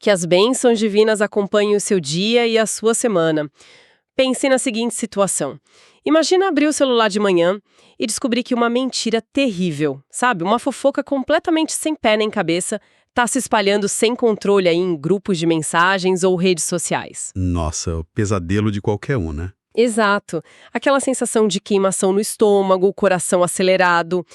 Que as bênçãos divinas acompanhem o seu dia e a sua semana. Pense na seguinte situação. Imagina abrir o celular de manhã e descobrir que uma mentira terrível, sabe? Uma fofoca completamente sem pé nem cabeça, está se espalhando sem controle aí em grupos de mensagens ou redes sociais. Nossa, o pesadelo de qualquer um, né? Exato. Aquela sensação de queimação no estômago, coração acelerado,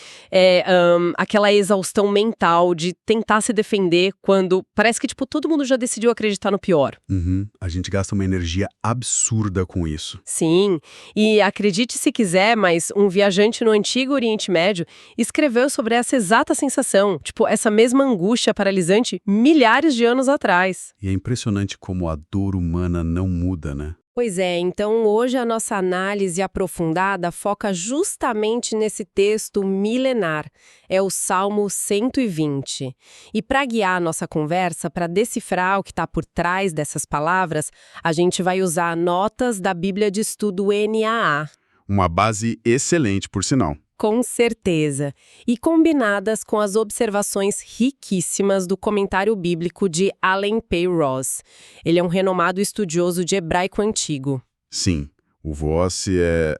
aquela exaustão mental de tentar se defender quando parece que, tipo, todo mundo já decidiu acreditar no pior. Uhum. A gente gasta uma energia absurda com isso. Sim, e acredite se quiser, mas um viajante no antigo Oriente Médio escreveu sobre essa exata sensação, tipo, essa mesma angústia paralisante milhares de anos atrás. E é impressionante como a dor humana não muda, né? Pois é, então hoje a nossa análise aprofundada foca justamente nesse texto milenar, é o Salmo 120. E para guiar a nossa conversa, para decifrar o que está por trás dessas palavras, a gente vai usar notas da Bíblia de Estudo NAA. Uma base excelente, por sinal. Com certeza. E combinadas com as observações riquíssimas do comentário bíblico de Allen P. Ross. Ele é um renomado estudioso de hebraico antigo. Sim, o Voss é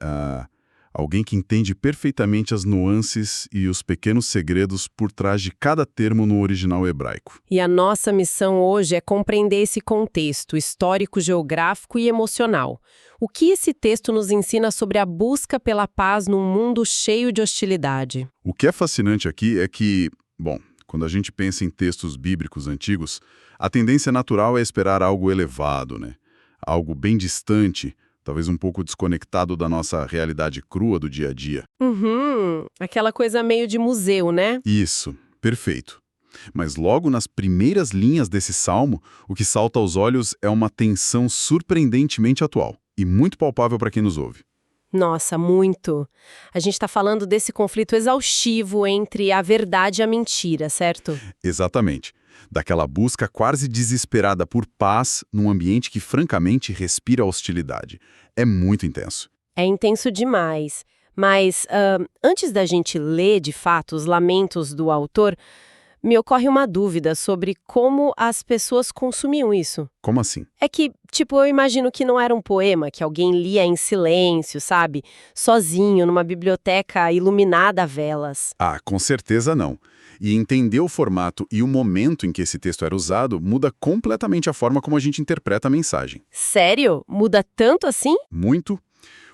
alguém que entende perfeitamente as nuances e os pequenos segredos por trás de cada termo no original hebraico. E a nossa missão hoje é compreender esse contexto histórico, geográfico e emocional. O que esse texto nos ensina sobre a busca pela paz num mundo cheio de hostilidade? O que é fascinante aqui é que, bom, quando a gente pensa em textos bíblicos antigos, a tendência natural é esperar algo elevado, né? Algo bem distante, talvez um pouco desconectado da nossa realidade crua do dia a dia. Aquela coisa meio de museu, né? Isso, perfeito. Mas logo nas primeiras linhas desse salmo, o que salta aos olhos é uma tensão surpreendentemente atual e muito palpável para quem nos ouve. Nossa, muito. A gente está falando desse conflito exaustivo entre a verdade e a mentira, certo? Exatamente. Daquela busca quase desesperada por paz num ambiente que francamente respira hostilidade. É muito intenso. É intenso demais. Mas antes da gente ler, de fato, os lamentos do autor, me ocorre uma dúvida sobre como as pessoas consumiam isso. Como assim? É que, tipo, eu imagino que não era um poema que alguém lia em silêncio, sabe? Sozinho, numa biblioteca iluminada a velas. Ah, com certeza não. E entender o formato e o momento em que esse texto era usado muda completamente a forma como a gente interpreta a mensagem. Sério? Muda tanto assim? Muito.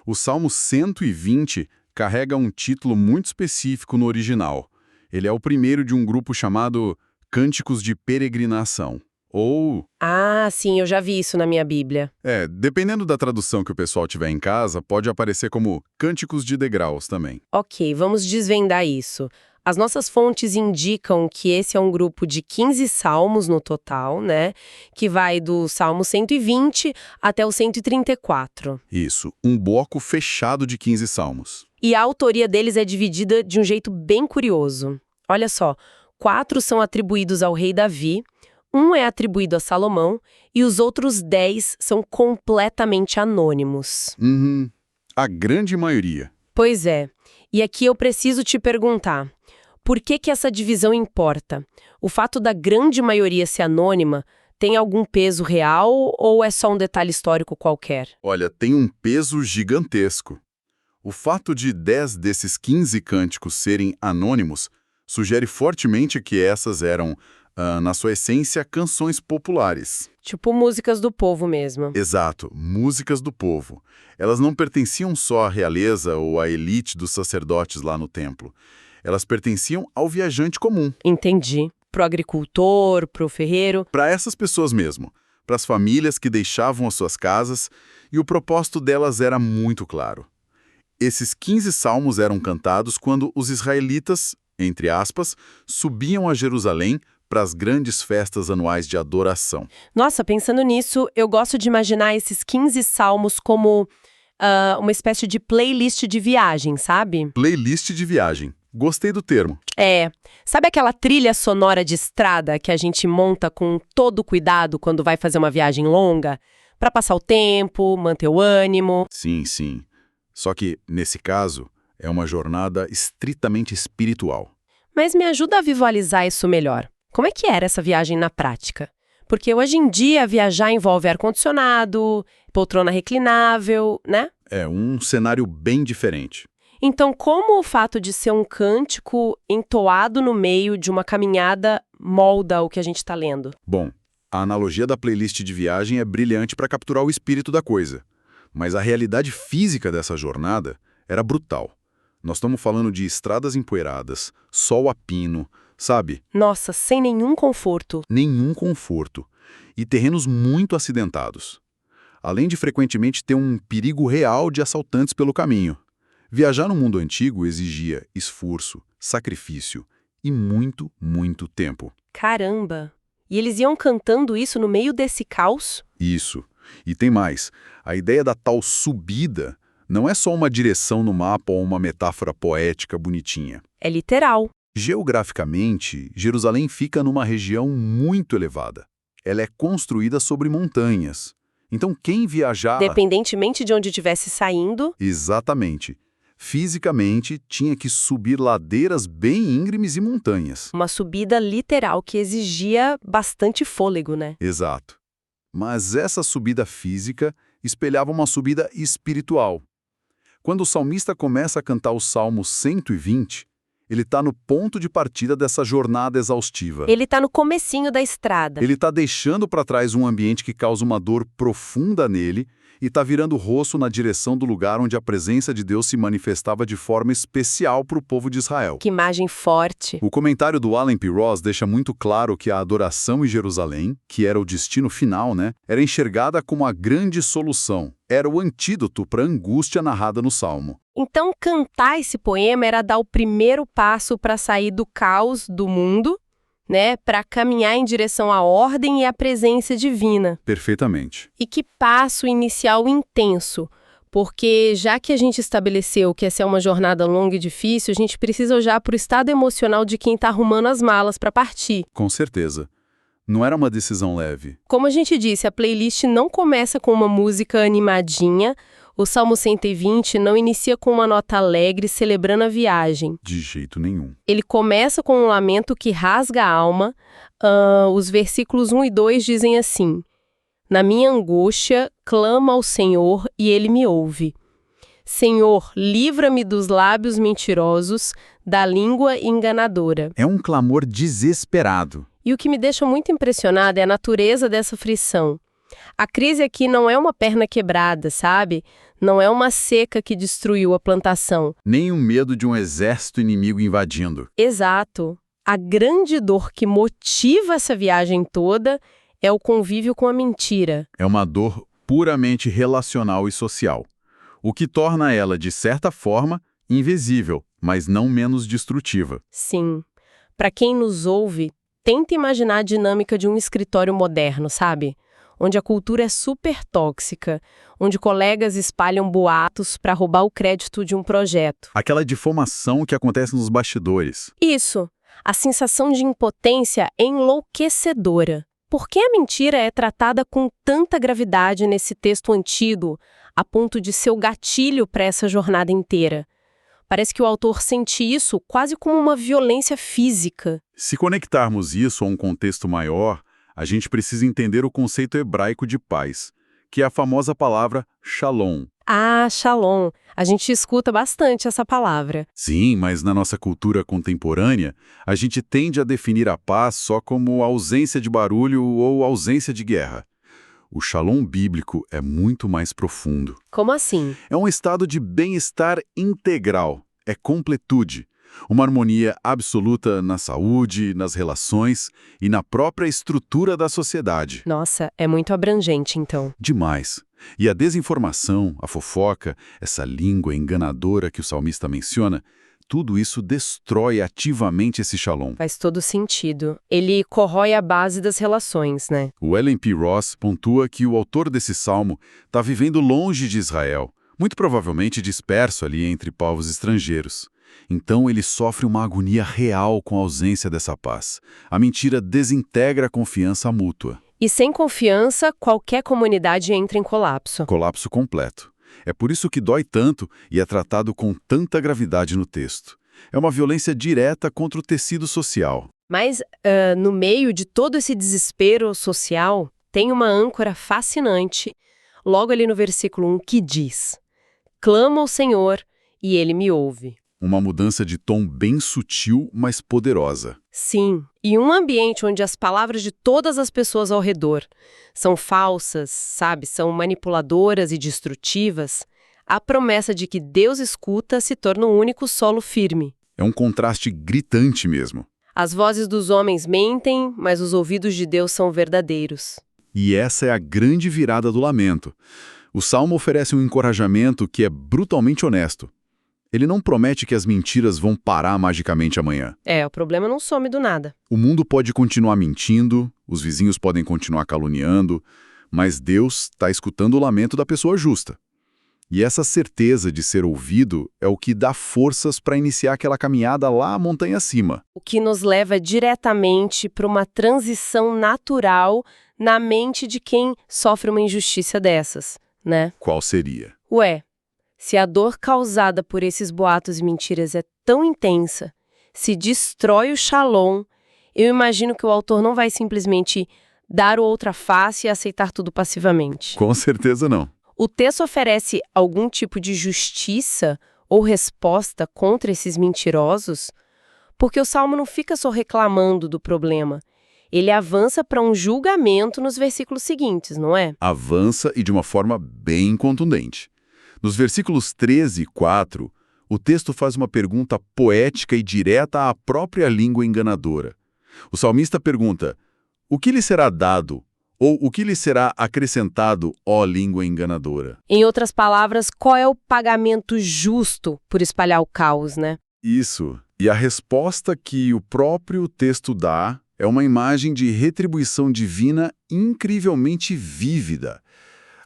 O Salmo 120 carrega um título muito específico no original. Ele é o primeiro de um grupo chamado Cânticos de Peregrinação. Ou... Ah, sim, eu já vi isso na minha Bíblia. Dependendo da tradução que o pessoal tiver em casa, pode aparecer como Cânticos de Degraus também. Ok, vamos desvendar isso. As nossas fontes indicam que esse é um grupo de 15 salmos no total, né? Que vai do Salmo 120 até o 134. Isso, um bloco fechado de 15 salmos. E a autoria deles é dividida de um jeito bem curioso. Olha só, 4 são atribuídos ao rei Davi, 1 é atribuído a Salomão e os outros 10 são completamente anônimos. A grande maioria. Pois é. E aqui eu preciso te perguntar, por que essa divisão importa? O fato da grande maioria ser anônima tem algum peso real ou é só um detalhe histórico qualquer? Olha, tem um peso gigantesco. O fato de 10 desses 15 cânticos serem anônimos sugere fortemente que essas eram, na sua essência, canções populares. Tipo músicas do povo mesmo. Exato, músicas do povo. Elas não pertenciam só à realeza ou à elite dos sacerdotes lá no templo. Elas pertenciam ao viajante comum. Entendi. Pro agricultor, pro ferreiro. Para essas pessoas mesmo. Para as famílias que deixavam as suas casas, e o propósito delas era muito claro. Esses 15 salmos eram cantados quando os israelitas, entre aspas, subiam a Jerusalém para as grandes festas anuais de adoração. Nossa, pensando nisso, eu gosto de imaginar esses 15 salmos como uma espécie de playlist de viagem, sabe? Playlist de viagem. Gostei do termo. Sabe aquela trilha sonora de estrada que a gente monta com todo cuidado quando vai fazer uma viagem longa? Para passar o tempo, manter o ânimo. Sim, sim. Só que, nesse caso, é uma jornada estritamente espiritual. Mas me ajuda a visualizar isso melhor. Como é que era essa viagem na prática? Porque hoje em dia viajar envolve ar-condicionado, poltrona reclinável, né? É um cenário bem diferente. Então, como o fato de ser um cântico entoado no meio de uma caminhada molda o que a gente está lendo? Bom, a analogia da playlist de viagem é brilhante para capturar o espírito da coisa. Mas a realidade física dessa jornada era brutal. Nós estamos falando de estradas empoeiradas, sol a pino, sabe? Nossa, sem nenhum conforto. Nenhum conforto. E terrenos muito acidentados. Além de frequentemente ter um perigo real de assaltantes pelo caminho. Viajar no mundo antigo exigia esforço, sacrifício e muito, muito tempo. Caramba! E eles iam cantando isso no meio desse caos? Isso. E tem mais. A ideia da tal subida não é só uma direção no mapa ou uma metáfora poética bonitinha. É literal. Geograficamente, Jerusalém fica numa região muito elevada. Ela é construída sobre montanhas. Então quem viajar... Independentemente de onde estivesse saindo... Exatamente. Fisicamente, tinha que subir ladeiras bem íngremes e montanhas. Uma subida literal que exigia bastante fôlego, né? Exato. Mas essa subida física espelhava uma subida espiritual. Quando o salmista começa a cantar o Salmo 120, ele está no ponto de partida dessa jornada exaustiva. Ele está no comecinho da estrada. Ele está deixando para trás um ambiente que causa uma dor profunda nele e está virando o rosto na direção do lugar onde a presença de Deus se manifestava de forma especial para o povo de Israel. Que imagem forte. O comentário do Allen P. Ross deixa muito claro que a adoração em Jerusalém, que era o destino final, era enxergada como a grande solução. Era o antídoto para a angústia narrada no Salmo. Então, cantar esse poema era dar o primeiro passo para sair do caos do mundo, para caminhar em direção à ordem e à presença divina. Perfeitamente. E que passo inicial intenso, porque já que a gente estabeleceu que essa é uma jornada longa e difícil, a gente precisa olhar para o estado emocional de quem está arrumando as malas para partir. Com certeza. Não era uma decisão leve. Como a gente disse, a playlist não começa com uma música animadinha, o Salmo 120 não inicia com uma nota alegre celebrando a viagem. De jeito nenhum. Ele começa com um lamento que rasga a alma. Os versículos 1 e 2 dizem assim: Na minha angústia, clamo ao Senhor e Ele me ouve. Senhor, livra-me dos lábios mentirosos, da língua enganadora. É um clamor desesperado. E o que me deixa muito impressionada é a natureza dessa aflição. A crise aqui não é uma perna quebrada, sabe? Não é uma seca que destruiu a plantação. Nem o medo de um exército inimigo invadindo. Exato. A grande dor que motiva essa viagem toda é o convívio com a mentira. É uma dor puramente relacional e social, o que torna ela, de certa forma, invisível, mas não menos destrutiva. Sim. Para quem nos ouve, tenta imaginar a dinâmica de um escritório moderno, sabe? Onde a cultura é super tóxica, onde colegas espalham boatos para roubar o crédito de um projeto. Aquela difamação que acontece nos bastidores. Isso. A sensação de impotência é enlouquecedora. Por que a mentira é tratada com tanta gravidade nesse texto antigo, a ponto de ser o gatilho para essa jornada inteira? Parece que o autor sente isso quase como uma violência física. Se conectarmos isso a um contexto maior, a gente precisa entender o conceito hebraico de paz, que é a famosa palavra shalom. Ah, shalom. A gente escuta bastante essa palavra. Sim, mas na nossa cultura contemporânea, a gente tende a definir a paz só como ausência de barulho ou ausência de guerra. O shalom bíblico é muito mais profundo. Como assim? É um estado de bem-estar integral, é completude. Uma harmonia absoluta na saúde, nas relações e na própria estrutura da sociedade. Nossa, é muito abrangente, então. Demais. E a desinformação, a fofoca, essa língua enganadora que o salmista menciona, tudo isso destrói ativamente esse shalom. Faz todo sentido. Ele corrói a base das relações, né? O Allen P. Ross pontua que o autor desse salmo está vivendo longe de Israel, muito provavelmente disperso ali entre povos estrangeiros. Então ele sofre uma agonia real com a ausência dessa paz. A mentira desintegra a confiança mútua. E sem confiança, qualquer comunidade entra em colapso. Colapso completo. É por isso que dói tanto e é tratado com tanta gravidade no texto. É uma violência direta contra o tecido social. Mas, no meio de todo esse desespero social, tem uma âncora fascinante, logo ali no versículo 1, que diz: clamo ao Senhor e Ele me ouve. Uma mudança de tom bem sutil, mas poderosa. Sim, e um ambiente onde as palavras de todas as pessoas ao redor são falsas, sabe, são manipuladoras e destrutivas, a promessa de que Deus escuta se torna um único solo firme. É um contraste gritante mesmo. As vozes dos homens mentem, mas os ouvidos de Deus são verdadeiros. E essa é a grande virada do lamento. O Salmo oferece um encorajamento que é brutalmente honesto. Ele não promete que as mentiras vão parar magicamente amanhã. O problema não some do nada. O mundo pode continuar mentindo, os vizinhos podem continuar caluniando, mas Deus está escutando o lamento da pessoa justa. E essa certeza de ser ouvido é o que dá forças para iniciar aquela caminhada lá a montanha acima. O que nos leva diretamente para uma transição natural na mente de quem sofre uma injustiça dessas, né? Qual seria? Se a dor causada por esses boatos e mentiras é tão intensa, se destrói o shalom, eu imagino que o autor não vai simplesmente dar outra face e aceitar tudo passivamente. Com certeza não. O texto oferece algum tipo de justiça ou resposta contra esses mentirosos, porque o Salmo não fica só reclamando do problema. Ele avança para um julgamento nos versículos seguintes, não é? Avança e de uma forma bem contundente. Nos versículos 13 e 4, o texto faz uma pergunta poética e direta à própria língua enganadora. O salmista pergunta: o que lhe será dado? Ou o que lhe será acrescentado, ó língua enganadora? Em outras palavras, qual é o pagamento justo por espalhar o caos, né? Isso. E a resposta que o próprio texto dá é uma imagem de retribuição divina incrivelmente vívida.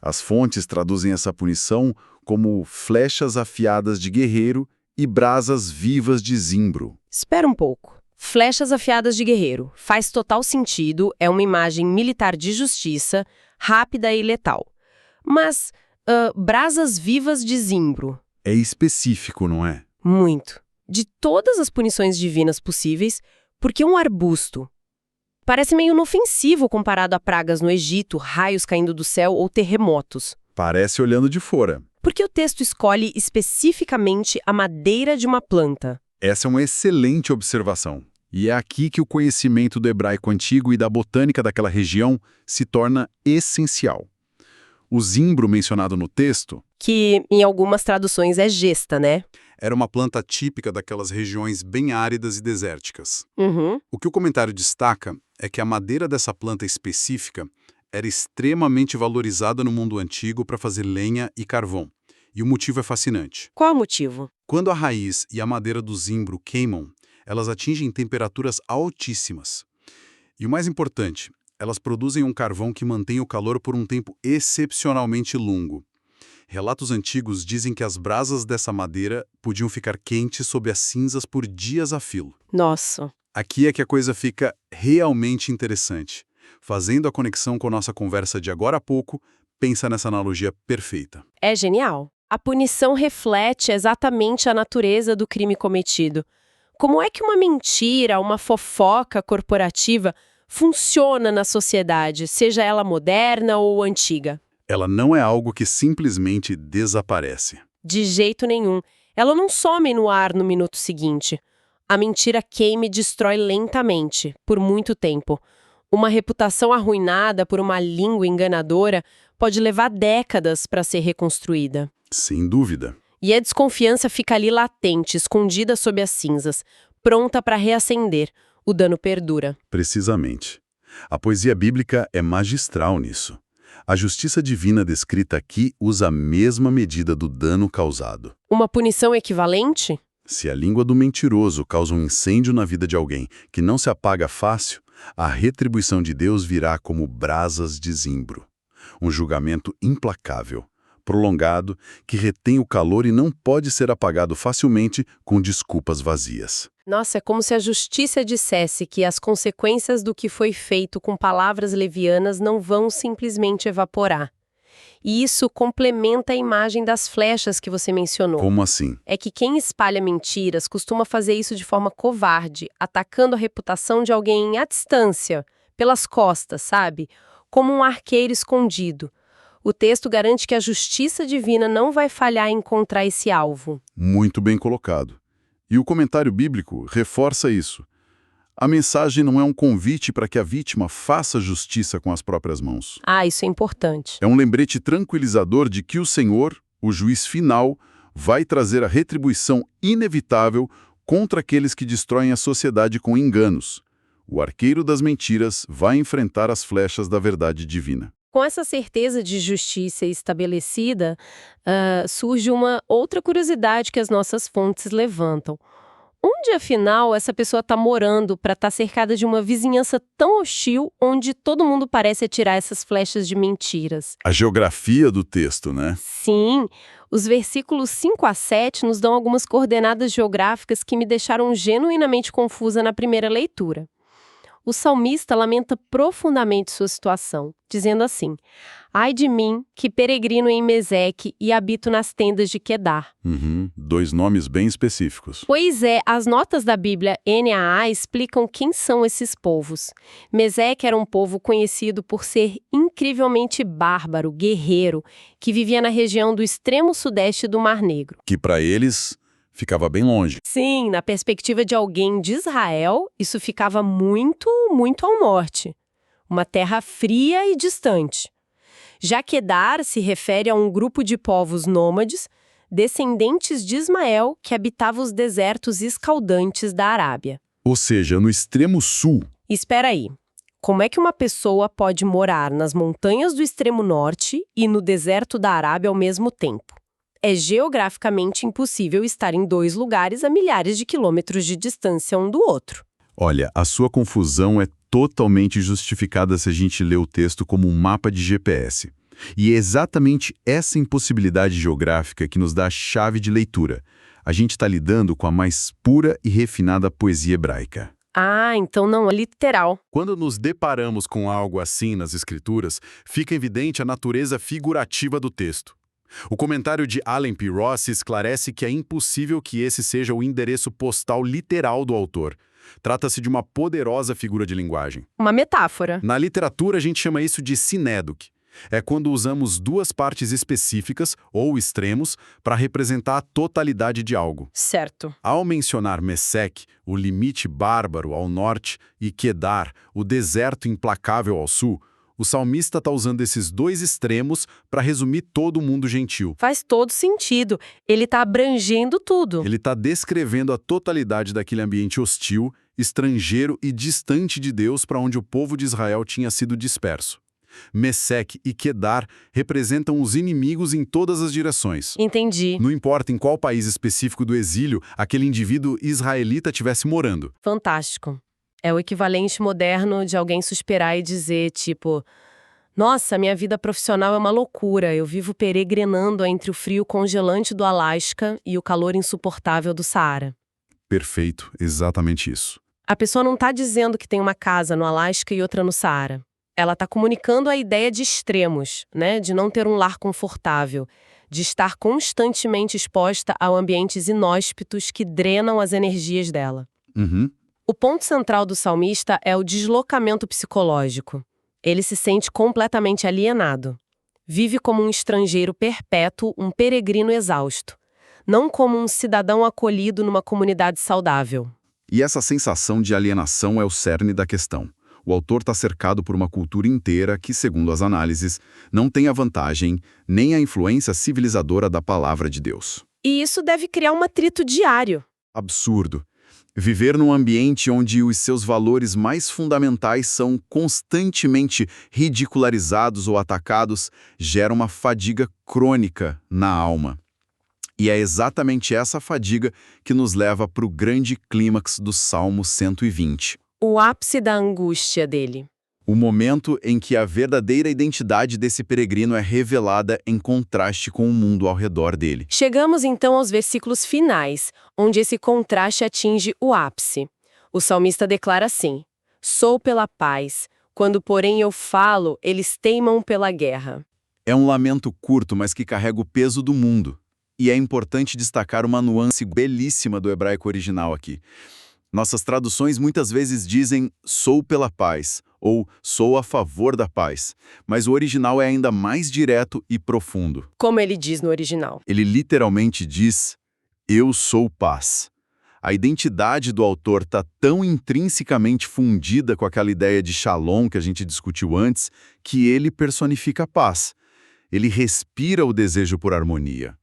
As fontes traduzem essa punição como flechas afiadas de guerreiro e brasas vivas de zimbro. Espera um pouco. Flechas afiadas de guerreiro. Faz total sentido, é uma imagem militar de justiça, rápida e letal. Mas, brasas vivas de zimbro. É específico, não é? Muito. De todas as punições divinas possíveis, porque um arbusto parece meio inofensivo comparado a pragas no Egito, raios caindo do céu ou terremotos. Parece olhando de fora. Por que o texto escolhe especificamente a madeira de uma planta? Essa é uma excelente observação. E é aqui que o conhecimento do hebraico antigo e da botânica daquela região se torna essencial. O zimbro mencionado no texto, Que em algumas traduções é gesta, né? Era uma planta típica daquelas regiões bem áridas e desérticas. Uhum. O que o comentário destaca é que a madeira dessa planta específica era extremamente valorizada no mundo antigo para fazer lenha e carvão. E o motivo é fascinante. Qual o motivo? Quando a raiz e a madeira do zimbro queimam, elas atingem temperaturas altíssimas. E o mais importante, elas produzem um carvão que mantém o calor por um tempo excepcionalmente longo. Relatos antigos dizem que as brasas dessa madeira podiam ficar quentes sob as cinzas por dias a fio. Nossa. Aqui é que a coisa fica realmente interessante. Fazendo a conexão com a nossa conversa de agora a pouco, pensa nessa analogia perfeita. É genial. A punição reflete exatamente a natureza do crime cometido. Como é que uma mentira, uma fofoca corporativa funciona na sociedade, seja ela moderna ou antiga? Ela não é algo que simplesmente desaparece. De jeito nenhum. Ela não some no ar no minuto seguinte. A mentira queima e destrói lentamente, por muito tempo. Uma reputação arruinada por uma língua enganadora pode levar décadas para ser reconstruída. Sem dúvida. E a desconfiança fica ali latente, escondida sob as cinzas, pronta para reacender. O dano perdura. Precisamente. A poesia bíblica é magistral nisso. A justiça divina descrita aqui usa a mesma medida do dano causado. Uma punição equivalente? Se a língua do mentiroso causa um incêndio na vida de alguém que não se apaga fácil, a retribuição de Deus virá como brasas de zimbro. Um julgamento implacável, prolongado, que retém o calor e não pode ser apagado facilmente com desculpas vazias. Nossa, é como se a justiça dissesse que as consequências do que foi feito com palavras levianas não vão simplesmente evaporar. E isso complementa a imagem das flechas que você mencionou. Como assim? É que quem espalha mentiras costuma fazer isso de forma covarde, atacando a reputação de alguém à distância, pelas costas, sabe? Como um arqueiro escondido. O texto garante que a justiça divina não vai falhar em encontrar esse alvo. Muito bem colocado. E o comentário bíblico reforça isso. A mensagem não é um convite para que a vítima faça justiça com as próprias mãos. Ah, isso é importante. É um lembrete tranquilizador de que o Senhor, o juiz final, vai trazer a retribuição inevitável contra aqueles que destroem a sociedade com enganos. O arqueiro das mentiras vai enfrentar as flechas da verdade divina. Com essa certeza de justiça estabelecida, surge uma outra curiosidade que as nossas fontes levantam. Onde, afinal, essa pessoa está morando para estar cercada de uma vizinhança tão hostil onde todo mundo parece atirar essas flechas de mentiras? A geografia do texto, né? Sim, os versículos 5 a 7 nos dão algumas coordenadas geográficas que me deixaram genuinamente confusa na primeira leitura. O salmista lamenta profundamente sua situação, dizendo assim: ai de mim, que peregrino em Meseque e habito nas tendas de Quedar. Dois nomes bem específicos. Pois é, as notas da Bíblia NAA explicam quem são esses povos. Meseque era um povo conhecido por ser incrivelmente bárbaro, guerreiro, que vivia na região do extremo sudeste do Mar Negro. Que para eles ficava bem longe. Sim, na perspectiva de alguém de Israel, isso ficava muito, muito ao norte. Uma terra fria e distante. Já Quedar se refere a um grupo de povos nômades, descendentes de Ismael, que habitava os desertos escaldantes da Arábia. Ou seja, no extremo sul. Espera aí, como é que uma pessoa pode morar nas montanhas do extremo norte e no deserto da Arábia ao mesmo tempo? É geograficamente impossível estar em dois lugares a milhares de quilômetros de distância um do outro. Olha, a sua confusão é totalmente justificada se a gente lê o texto como um mapa de GPS. E é exatamente essa impossibilidade geográfica que nos dá a chave de leitura. A gente está lidando com a mais pura e refinada poesia hebraica. Ah, então não é literal. Quando nos deparamos com algo assim nas Escrituras, fica evidente a natureza figurativa do texto. O comentário de Allen P. Ross esclarece que é impossível que esse seja o endereço postal literal do autor. Trata-se de uma poderosa figura de linguagem. Uma metáfora. Na literatura, a gente chama isso de sinédoque. É quando usamos duas partes específicas, ou extremos, para representar a totalidade de algo. Certo. Ao mencionar Meseque, o limite bárbaro ao norte, e Quedar, o deserto implacável ao sul, o salmista está usando esses dois extremos para resumir todo o mundo gentil. Faz todo sentido. Ele está abrangendo tudo. Ele está descrevendo a totalidade daquele ambiente hostil, estrangeiro e distante de Deus para onde o povo de Israel tinha sido disperso. Meseque e Quedar representam os inimigos em todas as direções. Entendi. Não importa em qual país específico do exílio aquele indivíduo israelita estivesse morando. Fantástico. É o equivalente moderno de alguém suspirar e dizer, tipo, nossa, minha vida profissional é uma loucura, eu vivo peregrinando entre o frio congelante do Alasca e o calor insuportável do Saara. Perfeito, exatamente isso. A pessoa não está dizendo que tem uma casa no Alasca e outra no Saara. Ela está comunicando a ideia de extremos, né? De não ter um lar confortável, de estar constantemente exposta a ambientes inóspitos que drenam as energias dela. O ponto central do salmista é o deslocamento psicológico. Ele se sente completamente alienado. Vive como um estrangeiro perpétuo, um peregrino exausto. Não como um cidadão acolhido numa comunidade saudável. E essa sensação de alienação é o cerne da questão. O autor está cercado por uma cultura inteira que, segundo as análises, não tem a vantagem nem a influência civilizadora da palavra de Deus. E isso deve criar um atrito diário. Absurdo. Viver num ambiente onde os seus valores mais fundamentais são constantemente ridicularizados ou atacados gera uma fadiga crônica na alma. E é exatamente essa fadiga que nos leva para o grande clímax do Salmo 120. O ápice da angústia dele. O momento em que a verdadeira identidade desse peregrino é revelada em contraste com o mundo ao redor dele. Chegamos então aos versículos finais, onde esse contraste atinge o ápice. O salmista declara assim: sou pela paz, quando porém eu falo, eles teimam pela guerra. É um lamento curto, mas que carrega o peso do mundo. E é importante destacar uma nuance belíssima do hebraico original aqui. Nossas traduções muitas vezes dizem "sou pela paz" ou "sou a favor da paz", mas o original é ainda mais direto e profundo. Como ele diz no original. Ele literalmente diz "eu sou paz". A identidade do autor está tão intrinsecamente fundida com aquela ideia de shalom que a gente discutiu antes, que ele personifica a paz. Ele respira o desejo por harmonia.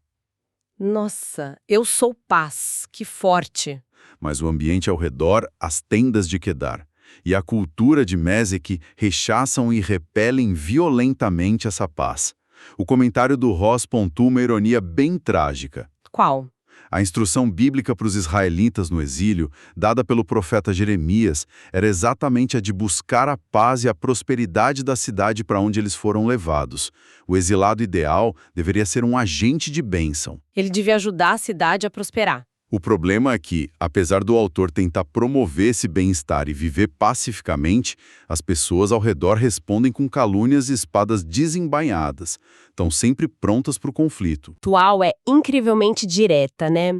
Nossa, eu sou paz, que forte. Mas o ambiente ao redor, as tendas de Quedar e a cultura de Mesec rechaçam e repelem violentamente essa paz. O comentário do Ross pontua uma ironia bem trágica. Qual? A instrução bíblica para os israelitas no exílio, dada pelo profeta Jeremias, era exatamente a de buscar a paz e a prosperidade da cidade para onde eles foram levados. O exilado ideal deveria ser um agente de bênção. Ele devia ajudar a cidade a prosperar. O problema é que, apesar do autor tentar promover esse bem-estar e viver pacificamente, as pessoas ao redor respondem com calúnias e espadas desembainhadas. Estão sempre prontas para o conflito. Atual é incrivelmente direta, né?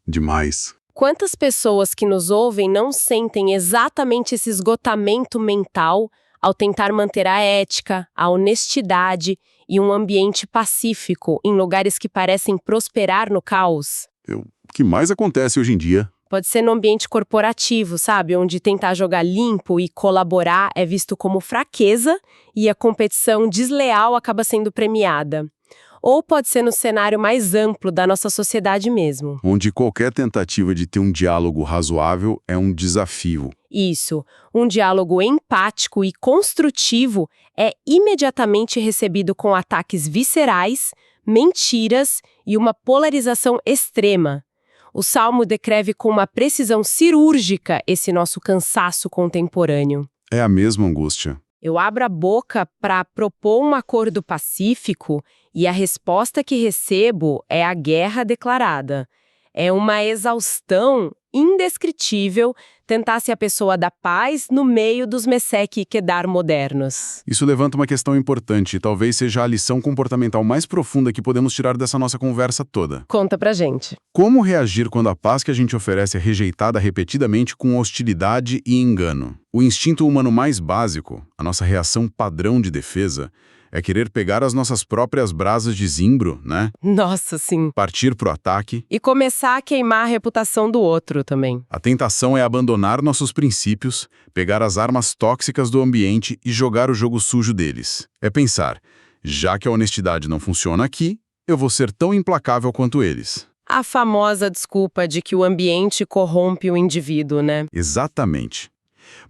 Demais. Quantas pessoas que nos ouvem não sentem exatamente esse esgotamento mental ao tentar manter a ética, a honestidade e um ambiente pacífico em lugares que parecem prosperar no caos? O que mais acontece hoje em dia? Pode ser no ambiente corporativo, sabe? Onde tentar jogar limpo e colaborar é visto como fraqueza e a competição desleal acaba sendo premiada. Ou pode ser no cenário mais amplo da nossa sociedade mesmo. Onde qualquer tentativa de ter um diálogo razoável é um desafio. Isso, um diálogo empático e construtivo é imediatamente recebido com ataques viscerais, mentiras e uma polarização extrema. O Salmo descreve com uma precisão cirúrgica esse nosso cansaço contemporâneo. É a mesma angústia. Eu abro a boca para propor um acordo pacífico e a resposta que recebo é a guerra declarada. É uma exaustão indescritível tentar-se a pessoa da paz no meio dos Mesec e Quedar modernos. Isso levanta uma questão importante e talvez seja a lição comportamental mais profunda que podemos tirar dessa nossa conversa toda. Conta pra gente. Como reagir quando a paz que a gente oferece é rejeitada repetidamente com hostilidade e engano? O instinto humano mais básico, a nossa reação padrão de defesa, é querer pegar as nossas próprias brasas de zimbro, né? Nossa, sim. Partir pro ataque. E começar a queimar a reputação do outro também. A tentação é abandonar nossos princípios, pegar as armas tóxicas do ambiente e jogar o jogo sujo deles. É pensar, já que a honestidade não funciona aqui, eu vou ser tão implacável quanto eles. A famosa desculpa de que o ambiente corrompe o indivíduo, né? Exatamente.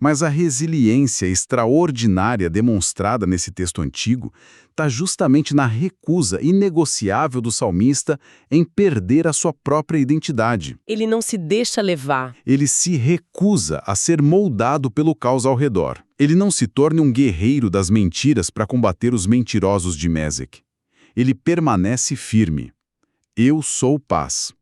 Mas a resiliência extraordinária demonstrada nesse texto antigo está justamente na recusa inegociável do salmista em perder a sua própria identidade. Ele não se deixa levar. Ele se recusa a ser moldado pelo caos ao redor. Ele não se torna um guerreiro das mentiras para combater os mentirosos de Mesec. Ele permanece firme. Eu sou paz.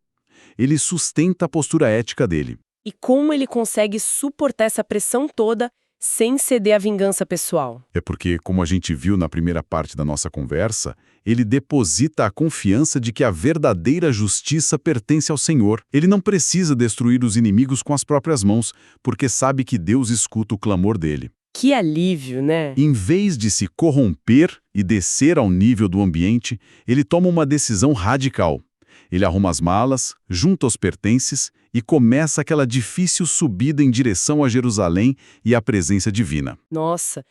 Ele sustenta a postura ética dele. E como ele consegue suportar essa pressão toda sem ceder à vingança pessoal? É porque, como a gente viu na primeira parte da nossa conversa, ele deposita a confiança de que a verdadeira justiça pertence ao Senhor. Ele não precisa destruir os inimigos com as próprias mãos, porque sabe que Deus escuta o clamor dele. Que alívio, né? Em vez de se corromper e descer ao nível do ambiente, ele toma uma decisão radical. Ele arruma as malas, junta os pertences e começa aquela difícil subida em direção a Jerusalém e à presença divina. Nossa,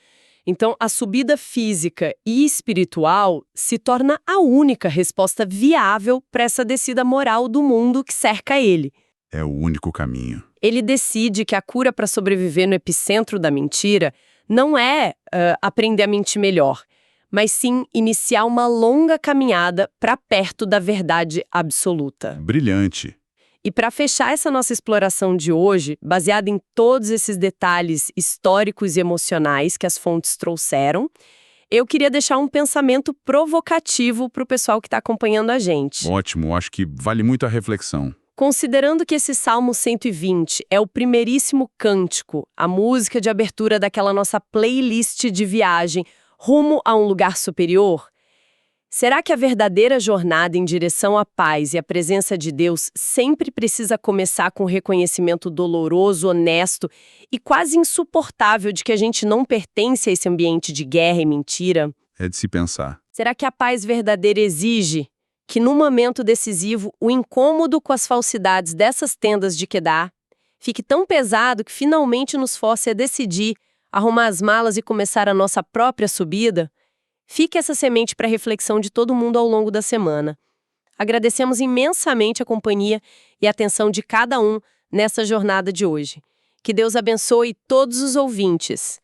então a subida física e espiritual se torna a única resposta viável para essa descida moral do mundo que cerca ele. É o único caminho. Ele decide que a cura para sobreviver no epicentro da mentira não é aprender a mentir melhor, mas sim iniciar uma longa caminhada para perto da verdade absoluta. Brilhante. E para fechar essa nossa exploração de hoje, baseada em todos esses detalhes históricos e emocionais que as fontes trouxeram, eu queria deixar um pensamento provocativo para o pessoal que está acompanhando a gente. Ótimo, acho que vale muito a reflexão. Considerando que esse Salmo 120 é o primeiríssimo cântico, a música de abertura daquela nossa playlist de viagem rumo a um lugar superior, Será que a verdadeira jornada em direção à paz e à presença de Deus sempre precisa começar com o reconhecimento doloroso, honesto e quase insuportável de que a gente não pertence a esse ambiente de guerra e mentira? É de se pensar. Será que a paz verdadeira exige que, num momento decisivo, o incômodo com as falsidades dessas tendas de Quedar fique tão pesado que finalmente nos force a decidir, arrumar as malas e começar a nossa própria subida? Fique essa semente para reflexão de todo mundo ao longo da semana. Agradecemos imensamente a companhia e a atenção de cada um nessa jornada de hoje. Que Deus abençoe todos os ouvintes.